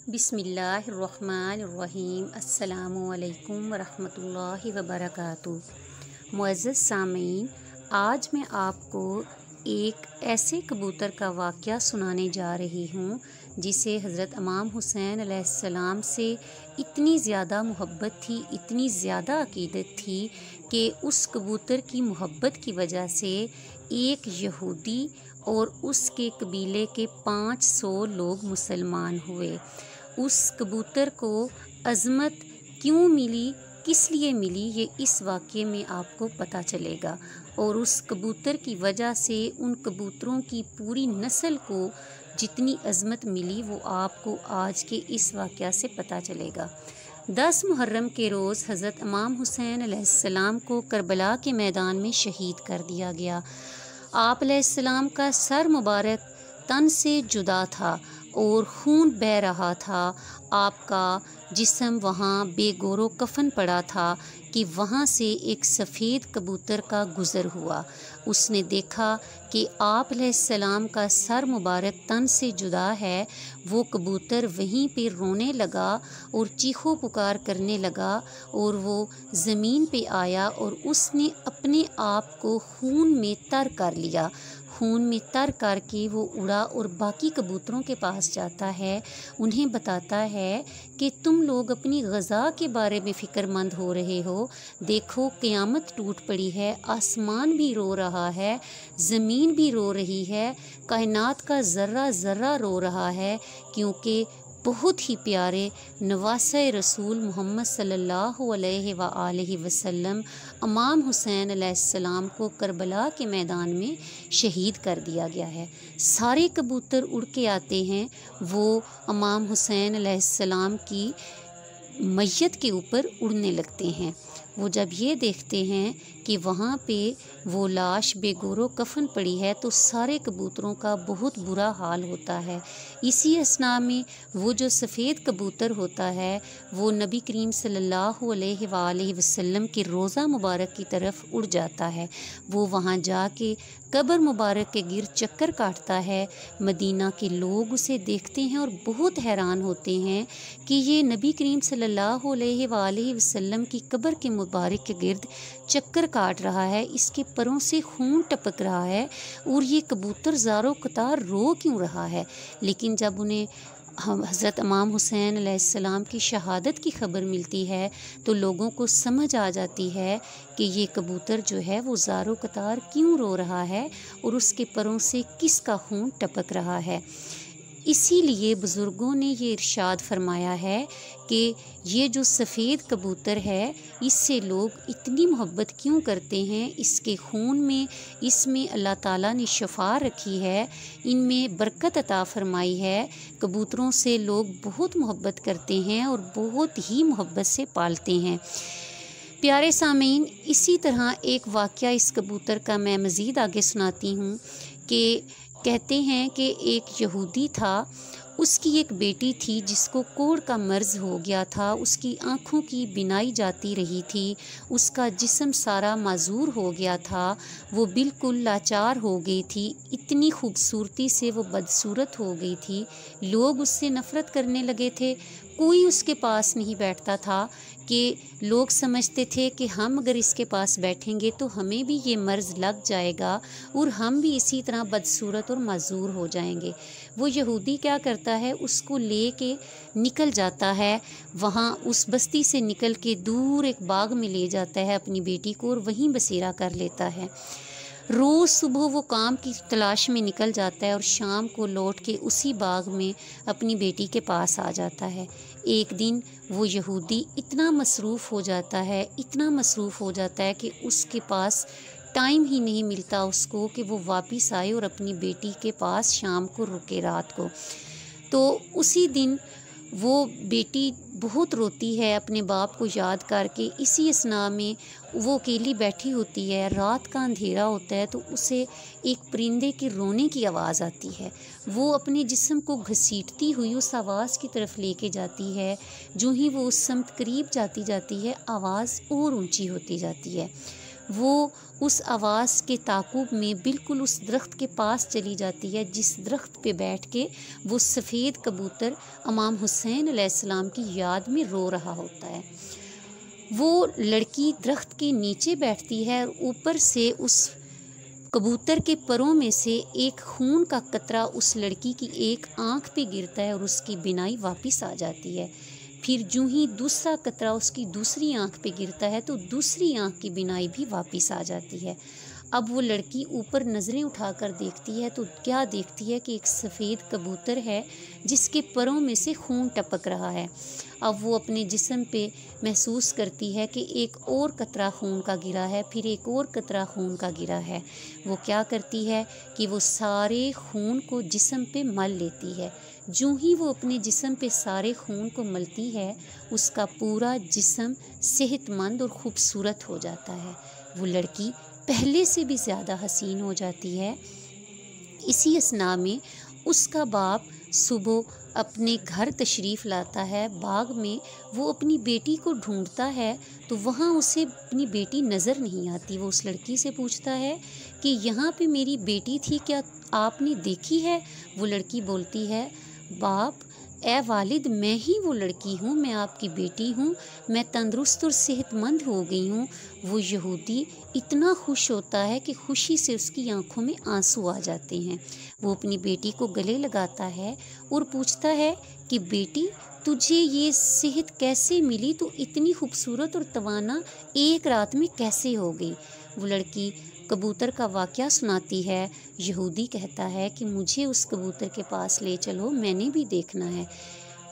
بسم اللہ الرحمن الرحیم۔ السلام علیکم ورحمۃ اللہ وبرکاتہ۔ معزز سامعین، آج میں آپ کو ایک ایسے کبوتر کا واقعہ سنانے جا رہی ہوں جسے حضرت امام حسین علیہ السلام سے اتنی زیادہ محبت تھی، اتنی زیادہ عقیدت تھی کہ اس کبوتر کی محبت کی وجہ سے ایک یہودی اور اس کے قبیلے کے 500 لوگ مسلمان ہوئے۔ اس کبوتر کو عظمت کیوں ملی، کس لیے ملی، یہ اس واقعے میں آپ کو پتہ چلے گا، اور اس کبوتر کی وجہ سے ان کبوتروں کی پوری نسل کو جتنی عظمت ملی وہ آپ کو آج کے اس واقعہ سے پتہ چلے گا۔ 10 محرم کے روز حضرت امام حسین علیہ السلام کو کربلا کے میدان میں شہید کر دیا گیا۔ آپ علیہ السلام کا سر مبارک تن سے جدا تھا اور خون بہہ رہا تھا۔ آپ کا جسم وہاں بے گور و کفن پڑا تھا کہ وہاں سے ایک سفید کبوتر کا گزر ہوا۔ اس نے دیکھا کہ آپ علیہ السلام کا سر مبارک تن سے جدا ہے۔ وہ کبوتر وہیں پہ رونے لگا اور چیخو پکار کرنے لگا، اور وہ زمین پہ آیا اور اس نے اپنے آپ کو خون میں تر کر لیا۔ خون میں تر کر کے وہ اڑا اور باقی کبوتروں کے پاس جاتا ہے، انہیں بتاتا ہے کہ تم لوگ اپنی غذا کے بارے میں فکر مند ہو رہے ہو، دیکھو قیامت ٹوٹ پڑی ہے، آسمان بھی رو رہا ہے، زمین بھی رو رہی ہے، کائنات کا ذرہ ذرہ رو رہا ہے، کیونکہ بہت ہی پیارے نواسہ رسول محمد صلی اللہ علیہ وآلہ وسلم امام حسین علیہ السلام کو کربلا کے میدان میں شہید کر دیا گیا ہے۔ سارے کبوتر اڑ کے آتے ہیں، وہ امام حسین علیہ السلام کی میت کے اوپر اڑنے لگتے ہیں۔ وہ جب یہ دیکھتے ہیں کہ وہاں پہ وہ لاش بے گور و کفن پڑی ہے تو سارے کبوتروں کا بہت برا حال ہوتا ہے۔ اسی اثناء میں وہ جو سفید کبوتر ہوتا ہے وہ نبی کریم صلی اللہ علیہ وآلہ وسلم کے روضہ مبارک کی طرف اڑ جاتا ہے۔ وہ وہاں جا کے قبر مبارک کے گرد چکر کاٹتا ہے۔ مدینہ کے لوگ اسے دیکھتے ہیں اور بہت حیران ہوتے ہیں کہ یہ نبی کریم صلی اللہ علیہ وآلہ وسلم کی قبر کے مبارک کے گرد چکر کاٹ رہا ہے، اس کے پروں سے خون ٹپک رہا ہے، اور یہ کبوتر زارو قطار رو کیوں رہا ہے۔ لیکن جب انہیں حضرت امام حسین علیہ السلام کی شہادت کی خبر ملتی ہے تو لوگوں کو سمجھ آ جاتی ہے کہ یہ کبوتر جو ہے وہ زارو قطار کیوں رو رہا ہے اور اس کے پروں سے کس کا خون ٹپک رہا ہے۔ اسی لیے بزرگوں نے یہ ارشاد فرمایا ہے کہ یہ جو سفید کبوتر ہے اس سے لوگ اتنی محبت کیوں کرتے ہیں، اس کے خون میں، اس میں اللہ تعالیٰ نے شفا رکھی ہے، ان میں برکت عطا فرمائی ہے۔ کبوتروں سے لوگ بہت محبت کرتے ہیں اور بہت ہی محبت سے پالتے ہیں۔ پیارے سامعین، اسی طرح ایک واقعہ اس کبوتر کا میں مزید آگے سناتی ہوں کہ کہتے ہیں کہ ایک یہودی تھا، اس کی ایک بیٹی تھی جس کو کوڑ کا مرض ہو گیا تھا، اس کی آنکھوں کی بینائی جاتی رہی تھی، اس کا جسم سارا معذور ہو گیا تھا، وہ بالکل لاچار ہو گئی تھی، اتنی خوبصورتی سے وہ بدصورت ہو گئی تھی، لوگ اس سے نفرت کرنے لگے تھے، کوئی اس کے پاس نہیں بیٹھتا تھا کہ لوگ سمجھتے تھے کہ ہم اگر اس کے پاس بیٹھیں گے تو ہمیں بھی یہ مرض لگ جائے گا اور ہم بھی اسی طرح بدصورت اور معذور ہو جائیں گے۔ وہ یہودی کیا کرتا ہے، اس کو لے کے نکل جاتا ہے، وہاں اس بستی سے نکل کے دور ایک باغ میں لے جاتا ہے اپنی بیٹی کو اور وہیں بسیرا کر لیتا ہے۔ روز صبح وہ کام کی تلاش میں نکل جاتا ہے اور شام کو لوٹ کے اسی باغ میں اپنی بیٹی کے پاس آ جاتا ہے۔ ایک دن وہ یہودی اتنا مصروف ہو جاتا ہے، اتنا مصروف ہو جاتا ہے کہ اس کے پاس ٹائم ہی نہیں ملتا اس کو کہ وہ واپس آئے اور اپنی بیٹی کے پاس شام کو رکے رات کو۔ تو اسی دن وہ بیٹی بہت روتی ہے اپنے باپ کو یاد کر کے، اسی اثناء میں وہ اکیلی بیٹھی ہوتی ہے، رات کا اندھیرا ہوتا ہے تو اسے ایک پرندے کے رونے کی آواز آتی ہے، وہ اپنے جسم کو گھسیٹتی ہوئی اس آواز کی طرف لے کے جاتی ہے، جو ہی وہ اس سمت قریب جاتی ہے آواز اور اونچی ہوتی جاتی ہے، وہ اس آواز کے تعاقب میں بالکل اس درخت کے پاس چلی جاتی ہے جس درخت پہ بیٹھ کے وہ سفید کبوتر امام حسین علیہ السلام کی یاد میں رو رہا ہوتا ہے۔ وہ لڑکی درخت کے نیچے بیٹھتی ہے اور اوپر سے اس کبوتر کے پروں میں سے ایک خون کا قطرہ اس لڑکی کی ایک آنکھ پہ گرتا ہے اور اس کی بینائی واپس آ جاتی ہے۔ پھر جو ہی دوسرا قطرہ اس کی دوسری آنکھ پہ گرتا ہے تو دوسری آنکھ کی بینائی بھی واپس آ جاتی ہے۔ اب وہ لڑکی اوپر نظریں اٹھا کر دیکھتی ہے تو کیا دیکھتی ہے کہ ایک سفید کبوتر ہے جس کے پروں میں سے خون ٹپک رہا ہے۔ اب وہ اپنے جسم پہ محسوس کرتی ہے کہ ایک اور قطرہ خون کا گرا ہے، پھر ایک اور قطرہ خون کا گرا ہے۔ وہ کیا کرتی ہے کہ وہ سارے خون کو جسم پہ مل لیتی ہے۔ جو ہی وہ اپنے جسم پہ سارے خون کو ملتی ہے اس کا پورا جسم صحت مند اور خوبصورت ہو جاتا ہے۔ وہ لڑکی پہلے سے بھی زیادہ حسین ہو جاتی ہے۔ اسی اثناء میں اس کا باپ صبح اپنے گھر تشریف لاتا ہے۔ باغ میں وہ اپنی بیٹی کو ڈھونڈتا ہے تو وہاں اسے اپنی بیٹی نظر نہیں آتی۔ وہ اس لڑکی سے پوچھتا ہے کہ یہاں پہ میری بیٹی تھی، کیا آپ نے دیکھی ہے؟ وہ لڑکی بولتی ہے، باپ اے والد، میں ہی وہ لڑکی ہوں، میں آپ کی بیٹی ہوں، میں تندرست اور صحت مند ہو گئی ہوں۔ وہ یہودی اتنا خوش ہوتا ہے کہ خوشی سے اس کی آنکھوں میں آنسو آ جاتے ہیں۔ وہ اپنی بیٹی کو گلے لگاتا ہے اور پوچھتا ہے کہ بیٹی تجھے یہ صحت کیسے ملی؟ تو اتنی خوبصورت اور توانا ایک رات میں کیسے ہو گئی؟ وہ لڑکی کبوتر کا واقعہ سناتی ہے۔ یہودی کہتا ہے کہ مجھے اس کبوتر کے پاس لے چلو، میں نے بھی دیکھنا ہے۔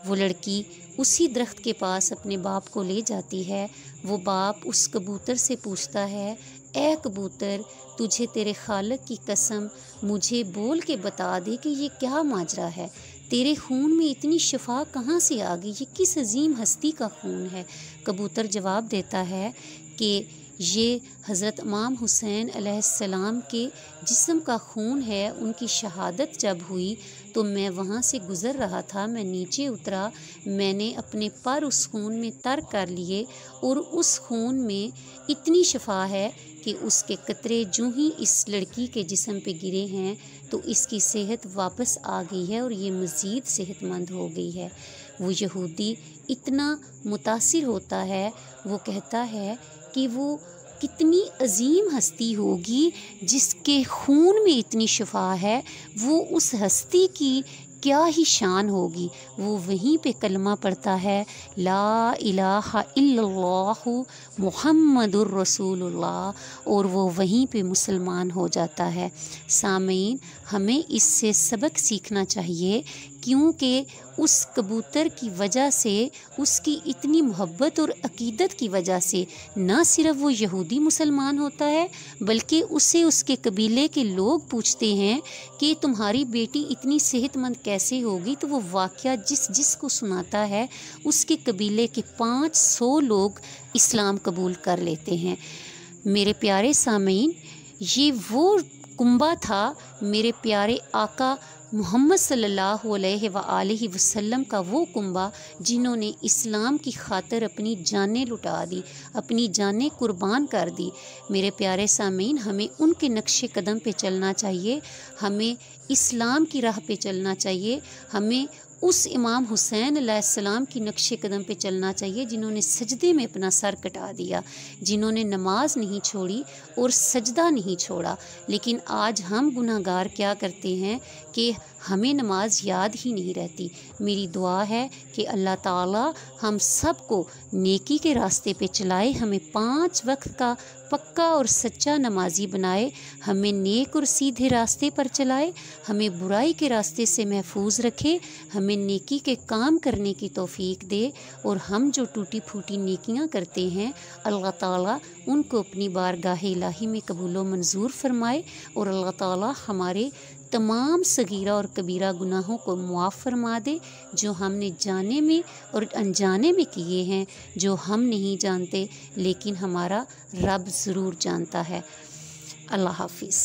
وہ لڑکی اسی درخت کے پاس اپنے باپ کو لے جاتی ہے۔ وہ باپ اس کبوتر سے پوچھتا ہے، اے کبوتر، تجھے تیرے خالق کی قسم مجھے بول کے بتا دے کہ یہ کیا ماجرا ہے؟ تیرے خون میں اتنی شفا کہاں سے آ گئی؟ یہ کس عظیم ہستی کا خون ہے؟ کبوتر جواب دیتا ہے کہ یہ حضرت امام حسین علیہ السلام کے جسم کا خون ہے۔ ان کی شہادت جب ہوئی تو میں وہاں سے گزر رہا تھا، میں نیچے اترا، میں نے اپنے پر اس خون میں تر کر لیے اور اس خون میں اتنی شفا ہے کہ اس کے قطرے جو ہی اس لڑکی کے جسم پہ گرے ہیں تو اس کی صحت واپس آ گئی ہے اور یہ مزید صحت مند ہو گئی ہے۔ وہ یہودی اتنا متاثر ہوتا ہے، وہ کہتا ہے کہ وہ کتنی عظیم ہستی ہوگی جس کے خون میں اتنی شفا ہے، وہ اس ہستی کی کیا ہی شان ہوگی۔ وہ وہیں پہ کلمہ پڑھتا ہے، لا الہ الا اللہ محمد الرسول اللہ، اور وہ وہیں پہ مسلمان ہو جاتا ہے۔ سامعین، ہمیں اس سے سبق سیکھنا چاہیے، کیونکہ اس کبوتر کی وجہ سے، اس کی اتنی محبت اور عقیدت کی وجہ سے نہ صرف وہ یہودی مسلمان ہوتا ہے بلکہ اسے اس کے قبیلے کے لوگ پوچھتے ہیں کہ تمہاری بیٹی اتنی صحت مند کیسے ہوگی؟ تو وہ واقعہ جس کو سناتا ہے اس کے قبیلے کے 500 لوگ اسلام قبول کر لیتے ہیں۔ میرے پیارے سامعین، یہ وہ کنبہ تھا، میرے پیارے آقا محمد صلی اللہ علیہ وآلہ وسلم کا وہ کنبہ جنہوں نے اسلام کی خاطر اپنی جانیں لٹا دی، اپنی جانیں قربان کر دی۔ میرے پیارے سامعین، ہمیں ان کے نقش قدم پہ چلنا چاہیے، ہمیں اسلام کی راہ پہ چلنا چاہیے، ہمیں اس امام حسین علیہ السلام کی نقش قدم پہ چلنا چاہیے جنہوں نے سجدے میں اپنا سر کٹا دیا، جنہوں نے نماز نہیں چھوڑی اور سجدہ نہیں چھوڑا۔ لیکن آج ہم گناہ گار کیا کرتے ہیں کہ ہمیں نماز یاد ہی نہیں رہتی۔ میری دعا ہے کہ اللہ تعالی ہم سب کو نیکی کے راستے پہ چلائے، ہمیں 5 وقت کا پکا اور سچا نمازی بنائے، ہمیں نیک اور سیدھے راستے پر چلائے، ہمیں برائی کے راستے سے محفوظ رکھے، ہمیں نیکی کے کام کرنے کی توفیق دے، اور ہم جو ٹوٹی پھوٹی نیکیاں کرتے ہیں اللہ تعالیٰ ان کو اپنی بارگاہ الہی میں قبول و منظور فرمائے، اور اللہ تعالیٰ ہمارے تمام صغیرہ اور کبیرہ گناہوں کو معاف فرما دے جو ہم نے جانے میں اور انجانے میں کیے ہیں، جو ہم نہیں جانتے لیکن ہمارا رب ضرور جانتا ہے۔ اللہ حافظ۔